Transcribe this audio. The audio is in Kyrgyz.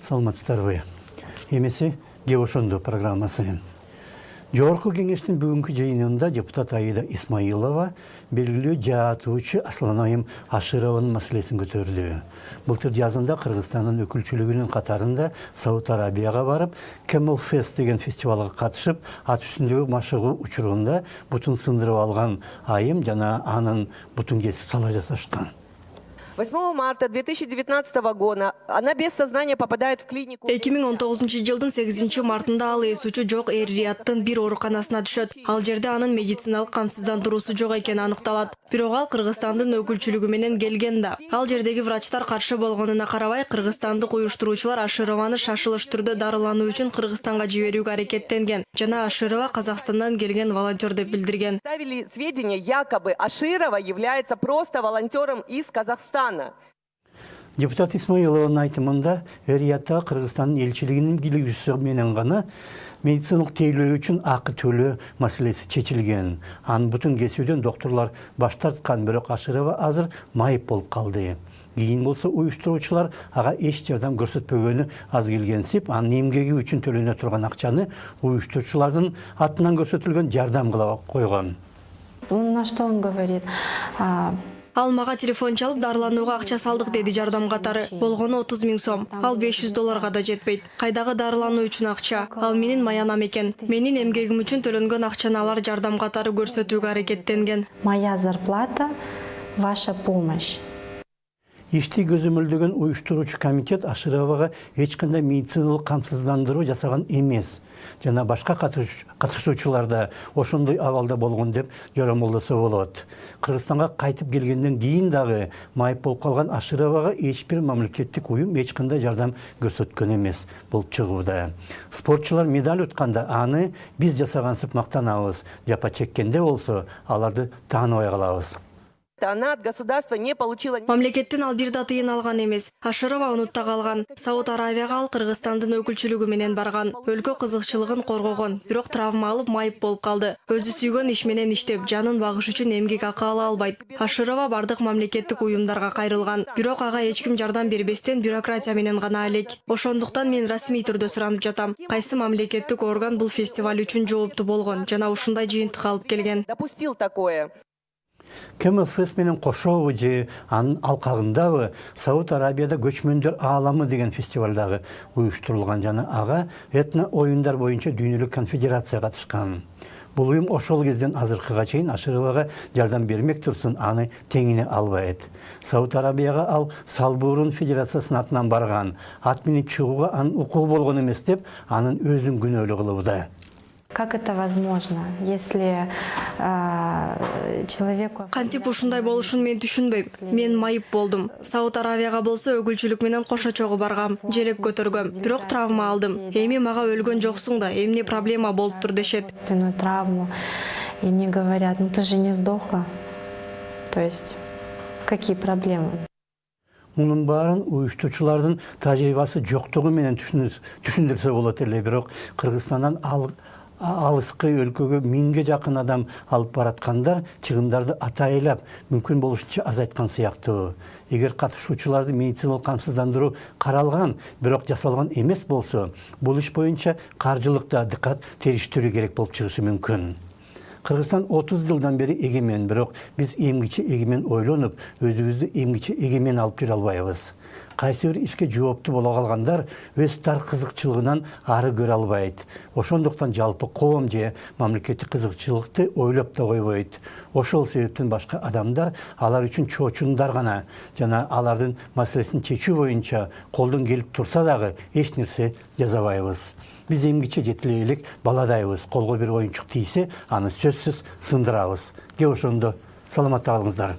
Саламатсыздарбы. Эмеси Геошондо программасы. Жогорку кеңештин бүгүнкү жыйынында депутат Аида Исмаилова белгилүү жаатуучу Асланаим Ашированын маселесин көтөрдү. Былтыр жазында Кыргызстандын өкүлчүлүгүнүн катарында Сауд Арабияга барып, Camel Fest деген фестивалга катышып, ат үстүндөгү машыгуу учурунда бутун сындырып алган айым жана анын бутун кесип сала жасашкан. 8 марта 2019 года она без сознания попадает в клинику. 2019 жылдын 8 мартында ал эсүүчү жок Эр-Рияттын бир ооруканасына түшөт. Ал жерде анын медициналык камсыздандыруусу жок экени аныкталат. Бирок ал Кыргызстандын өкүлчүлүгү менен келген да. Ал жердеги врачтар каршы болгонуна карабай, кыргызстандык уюштуруучулар Ашированы шашылыш түрдө дарылануу үчүн Кыргызстанга жиберүүгө аракеттенген. Жана Аширова Казакстандан келген волонтер деп билдирген. Ставили сведения, якобы Аширова является просто волонтером из Казахстана. Депутат Исмаилованын айтымында Эр-Риятта Кыргызстандын элчилигинин килүүсү менен гана медициналык тейлөө үчүн акы төлөө маселеси чечилген. Анын бутун кесүүдөн докторлор баш тарткан, бирок Аширова азыр майып болуп калды. Кийин болсо уюштуруучулар ага эч жардам көрсөтпөгөнү аз келгенсип, анын эмгеги үчүн төлөнө турган акчаны уюштуруучулардын атынан көрсөтүлгөн жардам кыла койгон. На что он говорит? Ал мага телефон чалып дарыланууга акча салдык деди жардам катары. Болгону 30 000 сом. Ал 500 долларга да жетпейт. Кайдагы дарылануу үчүн акча? Ал менин маянам экен. Менин эмгегим үчүн төлөнгөн акчаны алар жардам катары көрсөтүүгө аракеттенген. Моя зарплата, ваша помощь. Ишти көзөмөлдөгөн уюштуруучу комитет Ашировага эч кандай медициналык камсыздандыруу жасаган эмес. Жана башка катышуучулар да ошондой абалда болгон деп жоромолдосо болот. Кыргызстанга кайтып келгенден кийин дагы майып болуп калган Ашировага эч бир мамлекеттик уюм эч кандай жардам көрсөткөн эмес болуп чыгууда. Спортчулар медаль утканда аны биз жасагансып мактанабыз. Жапа чеккенде болсо аларды тааныбай калабыз. Она от государства не получила... Мамлекеттен ал бир да тыйын алган эмес. Аширова унутта калган. Сауд Арабияга ал Кыргызстандын өкүлчүлүгү менен барган. Өлкө кызыкчылыгын коргогон, бирок травма алып майып болуп калды. Өзү сүйгөн иш менен иштеп, жанын багыш үчүн эмгек акы ала албайт. Аширова бардык мамлекеттик уюмдарга кайрылган. Бирок ага эч ким жардам бербестен бюрократия менен гана элек. Ошондуктан мен расмий түрдө суранып жатам. Кайсы мамлекеттик орган бул фестиваль үчүн жооптуу болгон жана ушундай жыйынтыкка алып келген? Допустил такое. Camel Fest менен кошобу же анын алкагындабы Сауд Арабияда көчмөндөр ааламы деген фестивалдагы уюштурулган жана ага этно оюндар боюнча дүйнөлүк конфедерация катышкан. Бул уюм ошол кезден азыркыга чейин Ашировага жардам бермек турсун аны теңине албайт. Сауд Арабияга ал Салбурун федерациясынын атынан барган. Ат минип чыгууга анын укугу болгон эмес деп анын өзүн күнөөлүү кылууда. Как это возможно, если человеку... Кантип ушундай болушун мен түшүнбөйм. Мен майып болдум. Сауд Арабияга болсо өкүлчүлүк менен кошо чогуу баргам, желек көтөргөм. Бирок травма алдым. Эми мага өлгөн жоксуң да, эмне проблема болуптур дешет. Травму. И мне говорят, ну ты же не сдохла. То есть, какие проблемы? Мунун баарын уюштуучулардын тажрыйбасы жоктугу менен түшүндүрсө болот эле, бирок Кыргызстандан алыскы өлкөгө 1000ге жакын адам алып бараткандар чыгымдарды атайлап, мүмкүн болушунча азайткан сыяктуу. Эгер катышуучуларды медициналык камсыздандыруу каралган, бирок жасалган эмес болсо, бул иш боюнча каржылык да дыкат териштирүү керек болуп чыгышы мүмкүн. Кыргызстан 30 жылдан бери эгемен, бирок биз эмгиче эгемен ойлонуп, өзүбүздү эмгиче эгемен алып жүре албайбыз. Кайсы бир ишке жооптуу боло калгандар өз тар кызыкчылыгынан ары көрө албайт. Ошондуктан жалпы коом же мамлекеттик кызыкчылыкты ойлоп да койбойт. Ошол себептен башка адамдар алар үчүн чоочундар гана жана алардын маселесин чечүү боюнча колдон келип турса дагы эч нерсе жасабайбыз. Биз эмгиче жетиле элек баладайбыз. Колго бир оюнчук тийсе, аны сөзсүз сындырабыз. Ошондо саламатта калыңыздар.